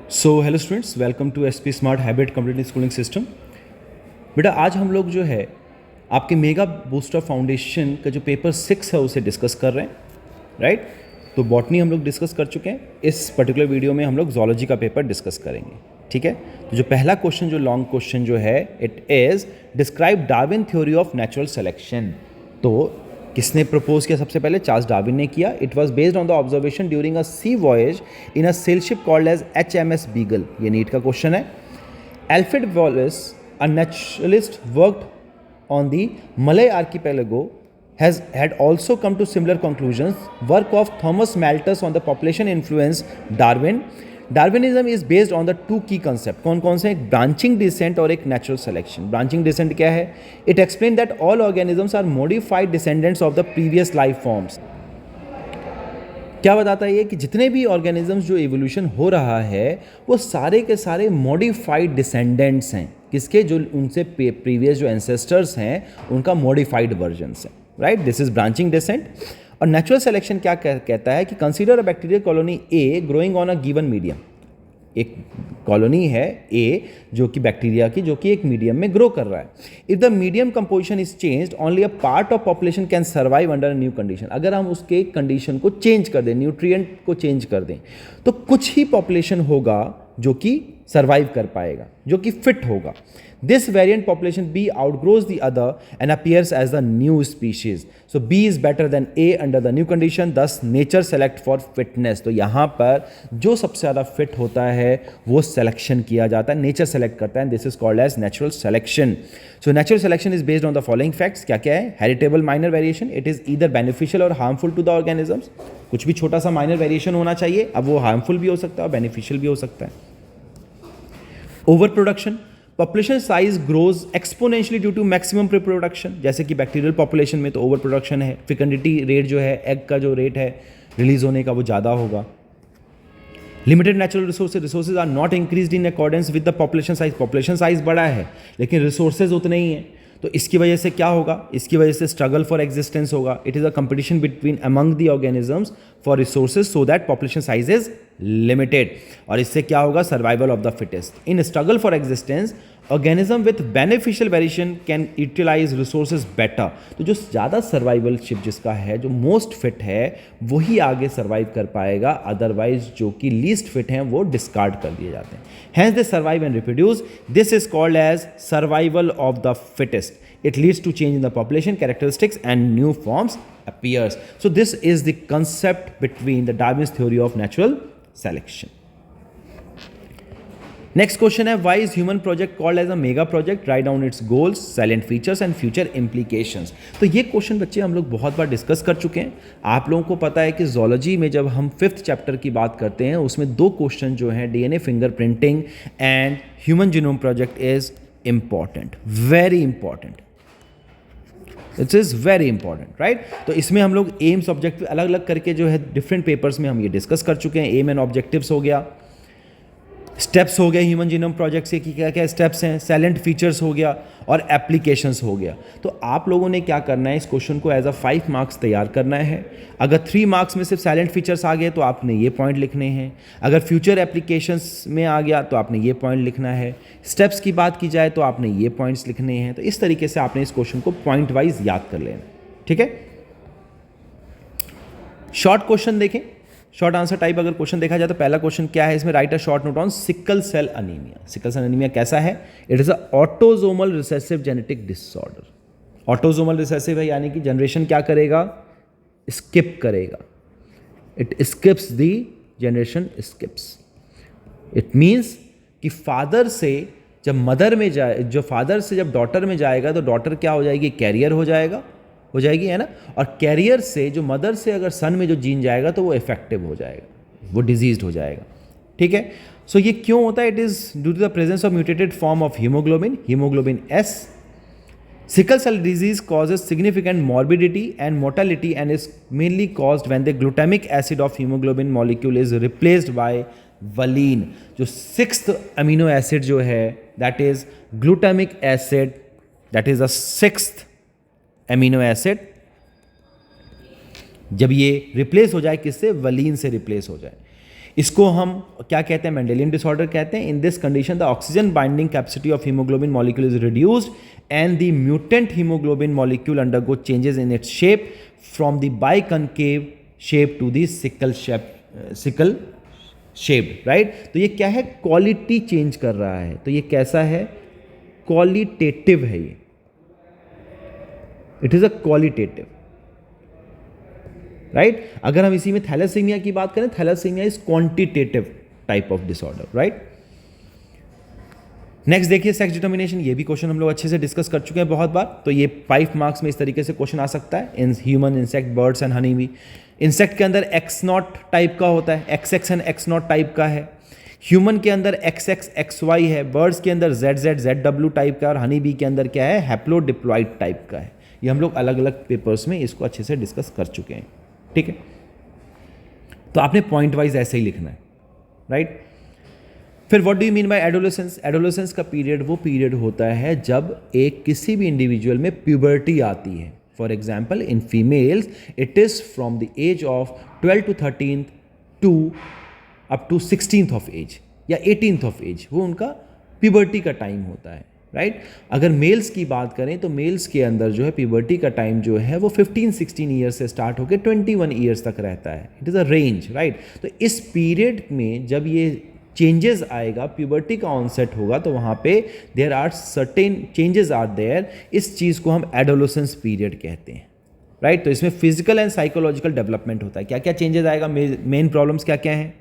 So hello students, welcome to SP smart habit complete schooling system. बेटा आज हम लोग जो है आपके मेगा बूस्टर फाउंडेशन का जो पेपर 6 है उसे डिस्कस कर रहे हैं, राइट। तो बॉटनी हम लोग डिस्कस कर चुके हैं। इस पर्टिकुलर वीडियो में हम लोग जोलॉजी का पेपर डिस्कस करेंगे, ठीक है। तो जो पहला क्वेश्चन, जो लॉन्ग क्वेश्चन जो है, it is describe Darwin theory of natural selection. तो किसने प्रपोज किया? सबसे पहले चार्ल्स डार्विन ने किया। It was based on the observation during a sea voyage in a sail ship called as HMS Beagle. ये नीट का क्वेश्चन है। Alfred Wallace, a naturalist worked on the Malay archipelago, had also come to similar conclusions. Work of Thomas Malthus on the population influenced Darwin. Darwinism is based on the two key concepts. कौन कौन से? एक branching descent और एक natural selection. Branching descent क्या है? It explain that all organisms are modified descendants of the previous life forms. क्या बताता है ये कि जितने भी ऑर्गेनिजम्स जो इवोल्यूशन हो रहा है वो सारे के सारे मॉडिफाइड डिसेंडेंट्स हैं। किसके? जो उनसे प्रीवियस जो एंसेस्टर्स हैं उनका मॉडिफाइड वर्जन्स हैं, right. This is branching descent. और नेचुरल सिलेक्शन क्या कहता है कि consider a bacterial colony a growing on a given medium. एक कॉलोनी है ए जो कि बैक्टीरिया की, जो कि एक मीडियम में ग्रो कर रहा है। If the medium composition is changed, only a part of population can survive under new condition. अगर हम उसके कंडीशन को चेंज कर दें, न्यूट्रिएंट को चेंज कर दें, तो कुछ ही पॉपुलेशन होगा जो कि सर्वाइव कर पाएगा, जो कि फिट होगा। This variant population B outgrows the other and appears as the new species. So B is better than A under the new condition. Thus nature select for fitness. तो यहाँ पर जो सबसे ज़्यादा फिट होता है वो सिलेक्शन किया जाता है, नेचर सेलेक्ट करता है। This is called as natural selection. So natural selection is based on the following facts. क्या क्या है? Heritable minor variation, it is either beneficial or harmful to the organisms. कुछ भी छोटा सा माइनर वेरिएशन होना चाहिए, अब वो हार्मफुल भी हो सकता है और बेनिफिशियल भी हो सकता है। Overproduction, population size grows exponentially due to maximum reproduction. जैसे कि बैक्टीरियल पॉपुलेशन में तो ओवर प्रोडक्शन है, फिकंडिटी रेट जो है, एग का जो रेट है रिलीज होने का वो ज़्यादा होगा। Limited natural resources are not increased in accordance with the population size. Population size बड़ा है लेकिन रिसोर्सेज उतने ही हैं, तो इसकी वजह से क्या होगा? इसकी वजह से स्ट्रगल फॉर एग्जिस्टेंस होगा। It is a competition between among the organisms for resources so that population size is limited. और इससे क्या होगा? Survival of the fittest. In struggle for existence, organism with beneficial variation can utilise resources better. तो जो ज़्यादा सर्वाइवलशिप जिसका है, जो मोस्ट फिट है, वही आगे सर्वाइव कर पाएगा। अदरवाइज जो कि लीस्ट फिट हैं वो डिस्कार्ड कर दिए जाते हैं। Hence they survive and reproduce. This is called as survival of the fittest. It leads to change in the population characteristics and new forms appears. So this is the concept between the Darwin's theory of natural selection. Next question है, why is human project called as a mega project? Write down its goals, silent features and future implications. तो ये question बच्चे हम लोग बहुत बार discuss कर चुके हैं। आप लोगों को पता है कि जोलॉजी में जब हम 5th चैप्टर की बात करते हैं उसमें 2 क्वेश्चन जो हैं, DNA fingerprinting and human genome project is important, very important. It is very important, right. तो इसमें हम लोग एम्स ऑब्जेक्टिव अलग अलग करके जो है डिफरेंट पेपर्स में हम ये डिस्कस कर चुके हैं। एम एंड ऑब्जेक्टिव्स हो गया, स्टेप्स हो गए ह्यूमन जीनोम प्रोजेक्ट से कि क्या क्या स्टेप्स हैं, साइलेंट फीचर्स हो गया और एप्लीकेशंस हो गया। तो आप लोगों ने क्या करना है, इस क्वेश्चन को एज अ 5 मार्क्स तैयार करना है। अगर 3 मार्क्स में सिर्फ साइलेंट फीचर्स आ गए तो आपने ये पॉइंट लिखने हैं। अगर फ्यूचर एप्लीकेशंस में आ गया तो आपने ये पॉइंट लिखना है। स्टेप्स की बात की जाए तो आपने ये पॉइंट्स लिखने हैं। तो इस तरीके से आपने इस क्वेश्चन को पॉइंट वाइज याद कर लेना, ठीक है। शॉर्ट क्वेश्चन देखें, शॉर्ट आंसर टाइप अगर क्वेश्चन देखा जाए तो पहला क्वेश्चन क्या है इसमें? Write a short note on sickle cell anaemia. Sickle cell anaemia कैसा है? It is a autosomal recessive genetic disorder. Autosomal recessive है यानी कि जनरेशन क्या करेगा? स्किप करेगा। It skips the generation skips. It means कि फादर से जब मदर में जाए, जो फादर से जब डॉटर में जाएगा तो डॉटर क्या हो जाएगी? कैरियर हो जाएगी, है ना। और कैरियर से जो मदर से अगर सन में जो जीन जाएगा तो वो इफेक्टिव हो जाएगा, वो डिजीज्ड हो जाएगा, ठीक है। सो ये क्यों होता है? It is due to the presence of mutated form of haemoglobin S. Sickle cell disease causes significant morbidity and mortality and is mainly caused when the glutamic acid of hemoglobin molecule is replaced by valine. जो 6th amino acid जो है that is glutamic acid, that is the 6th amino acid, जब ये replace हो जाए किससे? Clean से replace हो जाए। इसको हम क्या कहते हैं, मेंडेलियन डिसऑर्डर कहते हैं. In this condition the oxygen binding capacity of haemoglobin molecule is reduced and the mutant haemoglobin molecule undergo changes in its shape from the biconcave shape to the sickle shape, right. तो ये क्या है, quality change कर रहा है. तो ये कैसा है, क्वालिटेटिव है ये. It is a qualitative, right. अगर हम इसी में थैलेसीमिया की बात करें, thalassaemia is quantitative type of disorder, right. Next देखिए सेक्स डिटर्मिनेशन. ये भी क्वेश्चन हम लोग अच्छे से डिस्कस कर चुके हैं बहुत बार. तो ये 5 मार्क्स में इस तरीके से क्वेश्चन आ सकता है. In human, insect, birds and honey bee. Insect के अंदर X0 टाइप का होता है, XX एंड X0 टाइप का है. ह्यूमन के अंदर XX XY है. बर्ड्स के अंदर ZZ ZW टाइप का है. और हनी बी के अंदर क्या है, हैप्लोडिप्लॉइड टाइप का है. ये हम लोग अलग अलग पेपर्स में इसको अच्छे से डिस्कस कर चुके हैं, ठीक है. तो आपने पॉइंट वाइज ऐसे ही लिखना है, राइट. फिर what do you mean by adolescence. Adolescence का पीरियड वो पीरियड होता है जब एक किसी भी इंडिविजुअल में प्यूबर्टी आती है. For example in females it is from the age of 12 to 13 to up to 16th of age या 18th ऑफ एज, वो उनका प्यूबर्टी का टाइम होता है, राइट. अगर मेल्स की बात करें तो मेल्स के अंदर जो है प्यूबर्टी का टाइम जो है वो 15-16 ईयर्स से स्टार्ट होकर 21 ईयर्स तक रहता है. It is a range, right. तो इस पीरियड में जब ये चेंजेस आएगा, प्यूबर्टी का ऑनसेट होगा, तो वहाँ पे there are certain changes are there. इस चीज़ को हम एडोलेसेंस पीरियड कहते हैं, राइट. तो इसमें फिजिकल एंड साइकोलॉजिकल डेवलपमेंट होता है. क्या क्या चेंजेस आएगा, मेन प्रॉब्लम्स क्या क्या हैं.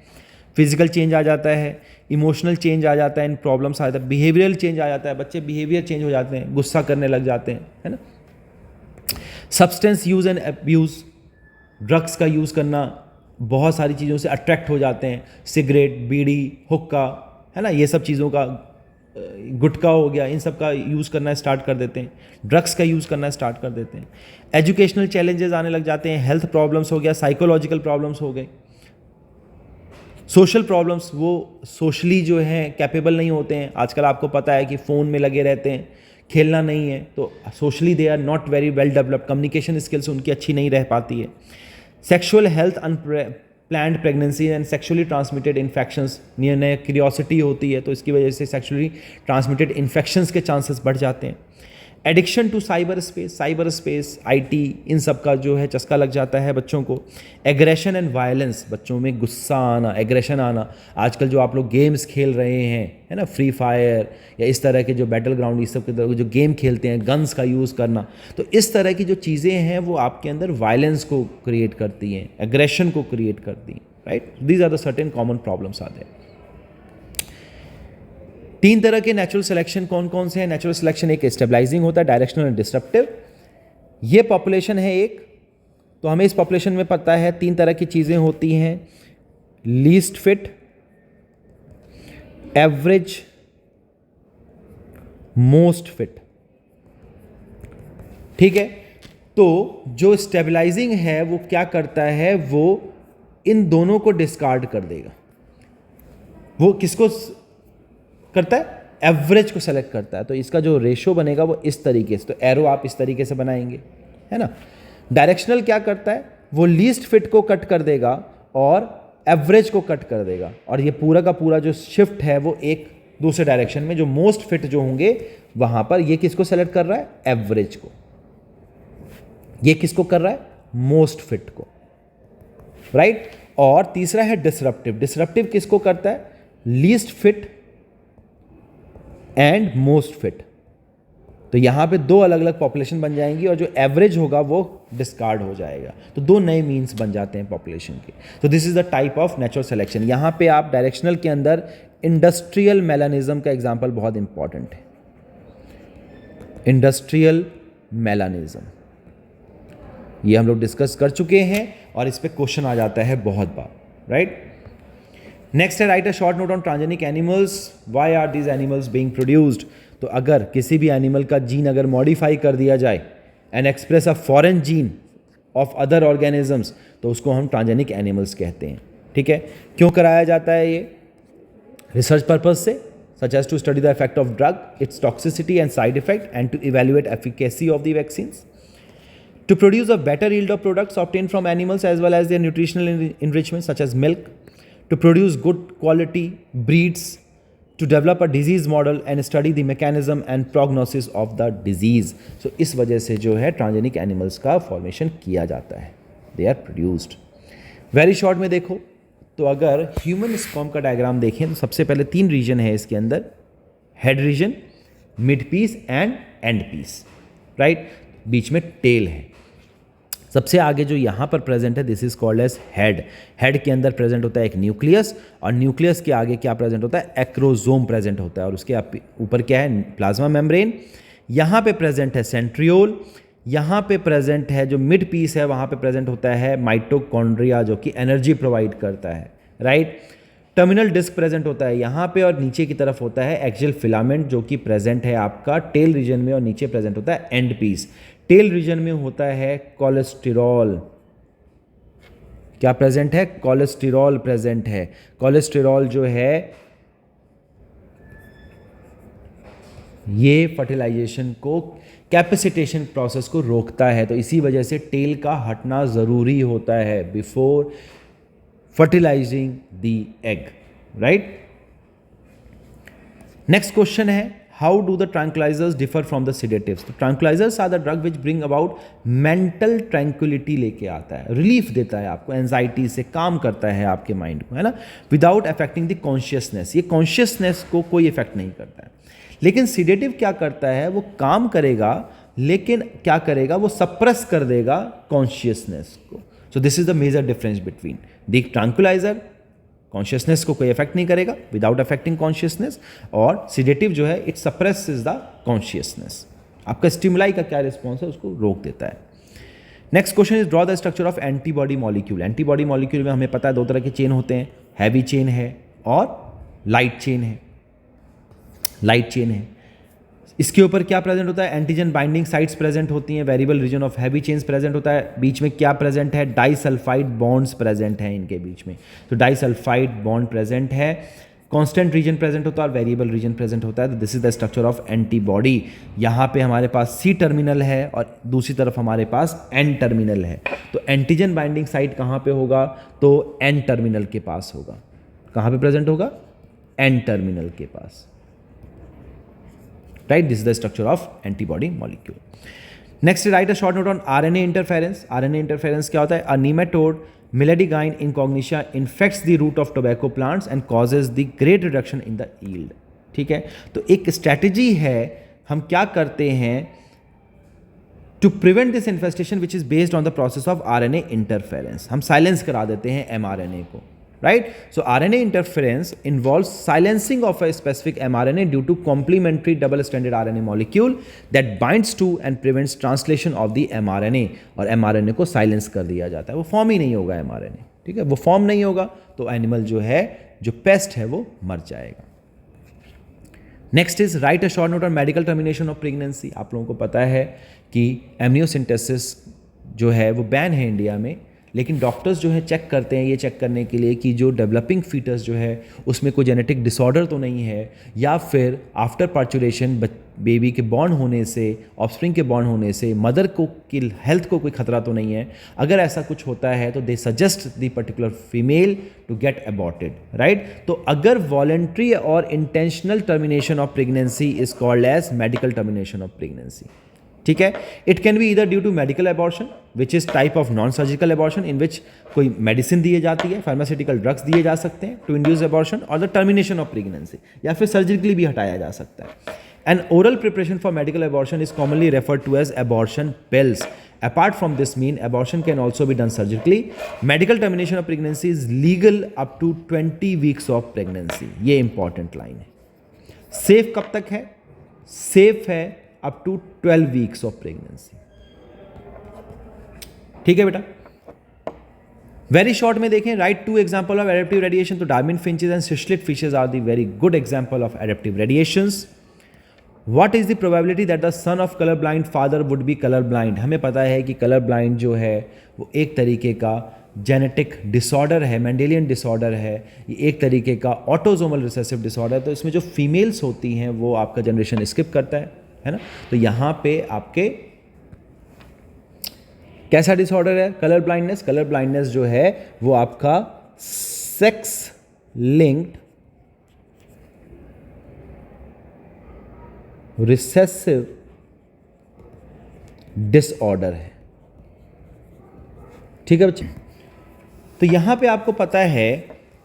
फिजिकल चेंज आ जाता है, इमोशनल चेंज आ जाता है, इन प्रॉब्लम्स आ जाता है, बिहेवियरल चेंज आ जाता है, बच्चे बिहेवियर चेंज हो जाते हैं, गुस्सा करने लग जाते हैं, है ना. Substance use and abuse, drugs का यूज़ करना, बहुत सारी चीज़ों से अट्रैक्ट हो जाते हैं. सिगरेट, बीड़ी, हुक्का, है ना, ये सब चीज़ों का, गुटखा हो गया, इन सब का यूज़ करना स्टार्ट कर देते हैं. ड्रग्स का यूज़ करना स्टार्ट कर देते हैं. एजुकेशनल चैलेंजेस आने लग जाते हैं. हेल्थ प्रॉब्लम्स हो गया, साइकोलॉजिकल प्रॉब्लम्स हो गए. सोशल प्रॉब्लम्स, वो सोशली जो हैं कैपेबल नहीं होते हैं. आजकल आपको पता है कि फ़ोन में लगे रहते हैं, खेलना नहीं है, तो socially they are not very well developed. Communication skills उनकी अच्छी नहीं रह पाती है. Sexual health, unplanned pregnancy and sexually transmitted infections, नए नए क्यूरियोसिटी होती है, तो इसकी वजह से सेक्शुअली ट्रांसमिटेड इन्फेक्शंस के चांसेस बढ़ जाते हैं. Addiction to cyberspace, IT, इन सब का जो है चस्का लग जाता है बच्चों को. एग्रेशन एंड वायलेंस, बच्चों में गुस्सा आना, एग्रेशन आना. आजकल जो आप लोग गेम्स खेल रहे हैं, है ना, फ्री फायर या इस तरह के जो बैटल ग्राउंड, इस सब के तरह जो गेम खेलते हैं, गन्स का यूज़ करना, तो इस तरह की जो चीज़ें हैं वो आपके अंदर वायलेंस को क्रिएट करती हैं, एग्रेशन को क्रिएट करती हैं, right. These are the certain common problems आते हैं. 3 तरह के नेचुरल सिलेक्शन कौन कौन से हैं. नेचुरल सिलेक्शन एक स्टेबलाइजिंग होता है, डायरेक्शनल एंड डिस्ट्रप्टिव. ये पॉपुलेशन है एक, तो हमें इस पॉपुलेशन में पता है 3 तरह की चीज़ें होती हैं. Least fit, average, most fit, ठीक है. तो जो स्टेबलाइजिंग है वो क्या करता है, वो इन दोनों को डिस्कार्ड कर देगा. वो किसको करता है, एवरेज को सेलेक्ट करता है. तो इसका जो रेशो बनेगा वो इस तरीके से, तो एरो आप इस तरीके से बनाएंगे, है ना. डायरेक्शनल क्या करता है, वो लीस्ट फिट को कट कर देगा और एवरेज को कट कर देगा. और ये पूरा का पूरा जो शिफ्ट है वो एक दूसरे डायरेक्शन में, जो मोस्ट फिट जो होंगे वहां पर, ये किसको सेलेक्ट कर रहा है, एवरेज को. ये किसको कर रहा है, मोस्ट फिट को, राइट. और तीसरा है डिसरप्टिव. डिसरप्टिव किसको करता है, least fit and most fit. तो यहां पे 2 अलग अलग पॉपुलेशन बन जाएंगी और जो एवरेज होगा वो डिस्कार्ड हो जाएगा. तो 2 नए मीन्स बन जाते हैं पॉपुलेशन के. तो this is the type of natural selection. यहां पे आप डायरेक्शनल के अंदर इंडस्ट्रियल मेलानिज्म का एग्जांपल बहुत इंपॉर्टेंट है. इंडस्ट्रियल मेलानिज्म ये हम लोग डिस्कस कर चुके हैं और इस पे क्वेश्चन आ जाता है बहुत बार, राइट. नेक्स्ट है right a short note on transgenic animals. Why are these animals being produced. तो अगर किसी भी एनिमल का जीन अगर मॉडिफाई कर दिया जाए and express a foreign gene of other organisms, तो उसको हम ट्रांसजेनिक एनिमल्स कहते हैं, ठीक है. क्यों कराया जाता है ये, रिसर्च पर्पज से, such as to study the effect of drug, its toxicity and side effect, and to evaluate efficacy of the vaccines. To produce a better yield of products obtained from animals as well as their nutritional enrichment such as milk. to produce good quality breeds, to develop a disease model and study the mechanism and prognosis of the disease. So इस वजह से जो है transgenic animals का formation किया जाता है, they are produced. Very short में देखो तो अगर ह्यूमन स्पर्म का डायग्राम देखें तो सबसे पहले 3 रीजन है इसके अंदर, head region, mid piece and end piece, right. बीच में टेल है. सबसे आगे जो यहाँ पर प्रेजेंट है this is called as head. Head के अंदर प्रेजेंट होता है एक न्यूक्लियस, और न्यूक्लियस के आगे क्या प्रेजेंट होता है, एक्रोजोम प्रेजेंट होता है, और उसके ऊपर क्या है, प्लाज्मा मेम्ब्रेन. यहाँ पे प्रेजेंट है सेंट्रियोल. यहाँ पे प्रेजेंट है जो मिड पीस है, वहाँ पे प्रेजेंट होता है माइटोकॉन्ड्रिया जो कि एनर्जी प्रोवाइड करता है, राइट. टर्मिनल डिस्क प्रेजेंट होता है यहाँ पे, और नीचे की तरफ होता है एक्सियल फिलामेंट जो कि प्रेजेंट है आपका टेल रीजन में, और नीचे प्रेजेंट होता है एंड पीस. टेल रीजन में होता है कोलेस्टेरॉल. क्या प्रेजेंट है, कोलेस्टेरॉल प्रेजेंट है. कोलेस्टेरॉल जो है ये फर्टिलाइजेशन को, कैपेसिटेशन प्रोसेस को रोकता है, तो इसी वजह से टेल का हटना ज़रूरी होता है before fertilizing the egg, right. Next question है, how do the tranquilizers differ from the sedatives. तो tranquilizers are the drug which bring about mental tranquility, लेके आता है, रिलीफ देता है आपको, एंजाइटी से काम करता है आपके माइंड को, है ना, विदाउट अफेक्टिंग द कॉन्शियसनेस. ये कॉन्शियसनेस को कोई इफेक्ट नहीं करता है. लेकिन सिडेटिव क्या करता है, वो काम करेगा लेकिन क्या करेगा, वो सप्रेस कर देगा कॉन्शियसनेस को. So this is the major difference between the tranquilliser, consciousness को कोई इफेक्ट नहीं करेगा विदाउट अफेक्टिंग कॉन्शियसनेस, और सिडेटिव जो है इट सप्रेसेस द कॉन्शियसनेस. आपका स्टिमुलाई का क्या रिस्पॉन्स है उसको रोक देता है. Next question is draw the structure of antibody molecule. Antibody molecule में हमें पता है 2 तरह के चेन होते हैं, हैवी चेन है और लाइट चेन है. लाइट चेन है, इसके ऊपर क्या प्रेजेंट होता है, एंटीजन बाइंडिंग साइट्स प्रेजेंट होती हैं, variable region of heavy chains present होता है. बीच में क्या प्रेजेंट है, डाइसल्फाइड बॉन्ड्स प्रेजेंट हैं इनके बीच में, तो डाइसल्फाइड बॉन्ड प्रेजेंट है. कांस्टेंट रीजन प्रेजेंट होता है और वेरिएबल रीजन प्रेजेंट होता है. This is the structure of antibody. यहाँ पे हमारे पास सी टर्मिनल है और दूसरी तरफ हमारे पास एन टर्मिनल है. तो एंटीजन बाइंडिंग साइट कहाँ पे होगा, तो एन टर्मिनल के पास होगा. कहाँ पे प्रेजेंट होगा, एन टर्मिनल के पास, right. This is the structure of antibody molecule. Next, write a short note on RNA interference. RNA interference क्या होता है, a nematode Milledgine incognitia infects the root of tobacco plants and causes the great reduction in the yield. ठीक है, तो एक strategy है, हम क्या करते हैं to prevent this infestation which is based on the process of RNA interference. हम साइलेंस करा देते हैं mRNA को, right. So RNA interference involves silencing of a specific mRNA due to complementary double-stranded RNA molecule that binds to and prevents translation of the mRNA. और mRNA को silence कर दिया जाता है, वो फॉर्म ही नहीं होगा mRNA, ठीक है. वो फॉर्म नहीं होगा तो एनिमल जो है, जो पेस्ट है वो मर जाएगा. Next is right a short note on medical termination of pregnancy. आप लोगों को पता है कि एमनियोसिंथेसिस जो है वो बैन है इंडिया में, लेकिन डॉक्टर्स जो है चेक करते हैं, ये चेक करने के लिए कि जो डेवलपिंग फीटस जो है उसमें कोई जेनेटिक डिसऑर्डर तो नहीं है, या फिर आफ्टर पार्चुरेशन बेबी के बॉर्न होने से, ऑफस्प्रिंग के बॉर्न होने से मदर को की हेल्थ को कोई खतरा तो नहीं है. अगर ऐसा कुछ होता है तो they suggest the particular female to get aborted, right. तो अगर वॉलेंट्री और intentional termination of pregnancy is called as medical termination of pregnancy, ठीक है. It can be either due to medical abortion which is type of non surgical abortion in which कोई medicine दिए जाती है, pharmaceutical drugs दिए जा सकते हैं टू इंड्यूस अबॉर्शन, और द टर्मिनेशन ऑफ प्रेगनेंसी, या फिर सर्जिकली भी हटाया जा सकता है. An oral preparation for medical abortion is commonly referred to as abortion pills. Apart from this mean, abortion can also be done surgically. Medical termination of pregnancy is legal up to 20 weeks of pregnancy. ये important line है. Safe कब तक है? Safe है up to 12 weeks of pregnancy. ठीक है बेटा. Very short में देखें, right 2 example of adaptive radiation. तो Darwin finches and cichlid fishes are the very good example of adaptive radiations. What is the probability that the son of color blind father would be color blind? हमें पता है कि colour blind जो है वो एक तरीके का जेनेटिक डिसऑर्डर है, मेंडेलियन डिसऑर्डर है, ये एक तरीके का ऑटोजोमल रिसेसिव डिसऑर्डर है. तो इसमें जो फीमेल्स होती हैं वो आपका जनरेशन स्किप करता है ना. तो यहाँ पे आपके कैसा डिसऑर्डर है, कलर ब्लाइंडनेस. कलर ब्लाइंडनेस जो है वो आपका सेक्स लिंक्ड रिसेसिव डिसऑर्डर है। ठीक है बच्चे, तो यहां पे आपको पता है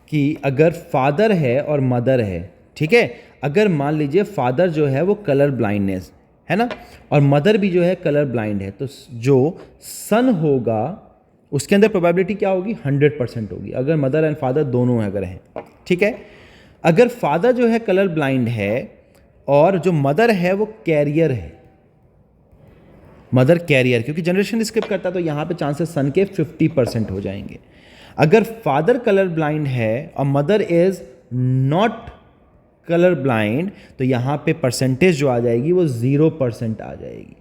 कि अगर फादर है और मदर है, ठीक है, अगर मान लीजिए फादर जो है वो कलर ब्लाइंडनेस है ना, और मदर भी जो है कलर ब्लाइंड है, तो जो सन होगा उसके अंदर प्रोबेबिलिटी क्या होगी, 100% होगी, अगर मदर एंड फादर दोनों अगर हैं। ठीक है, अगर फादर जो है कलर ब्लाइंड है और जो मदर है वो कैरियर है, मदर कैरियर, क्योंकि जनरेशन स्किप करता है तो यहां पे चांसेस सन के 50% हो जाएंगे। अगर फादर कलर ब्लाइंड है और mother is not colour blind, तो यहां पे परसेंटेज जो आ जाएगी वो 0% आ जाएगी।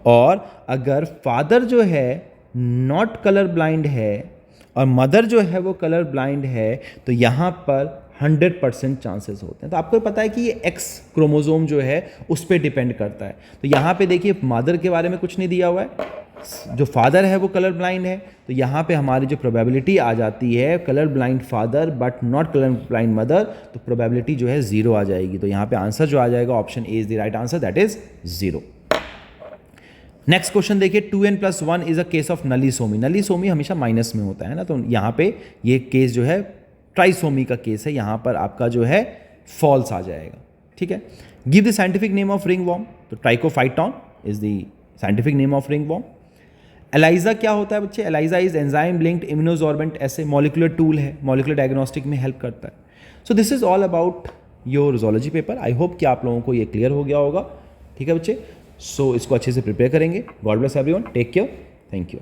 और अगर फादर जो है नॉट कलर ब्लाइंड है और मदर जो है वो कलर ब्लाइंड है, तो यहाँ पर 100% चांसेस होते हैं। तो आपको पता है कि ये एक्स क्रोमोसोम जो है उस पर डिपेंड करता है। तो यहाँ पे देखिए मदर के बारे में कुछ नहीं दिया हुआ है, जो फादर है वो कलर ब्लाइंड है, तो यहाँ पे हमारी जो प्रोबेबिलिटी आ जाती है colour blind father but not colour blind mother, तो प्रोबेबिलिटी जो है 0 आ जाएगी। तो यहाँ पे आंसर जो आ जाएगा option A is the right answer, that is 0। Next question देखिए, 2n+1 is a case of नलीसोमी। नलीसोमी हमेशा माइनस में होता है ना, तो यहाँ पे ये केस जो है ट्राइसोमी का केस है, यहाँ पर आपका जो है फॉल्स आ जाएगा। ठीक है, give the scientific name of ringworm, तो Trichophyton is the scientific name of ringworm. ELISA क्या होता है बच्चे, ELISA is enzyme linked immunosorbent, ऐसे मॉलिक्यूलर टूल है, मॉलिक्यूलर डायग्नोस्टिक में हेल्प करता है। So this is all about your zoology paper. I hope कि आप लोगों को ये क्लियर हो गया होगा। ठीक है बच्चे, सो इसको अच्छे से प्रिपेयर करेंगे। God bless everyone, take care, thank you.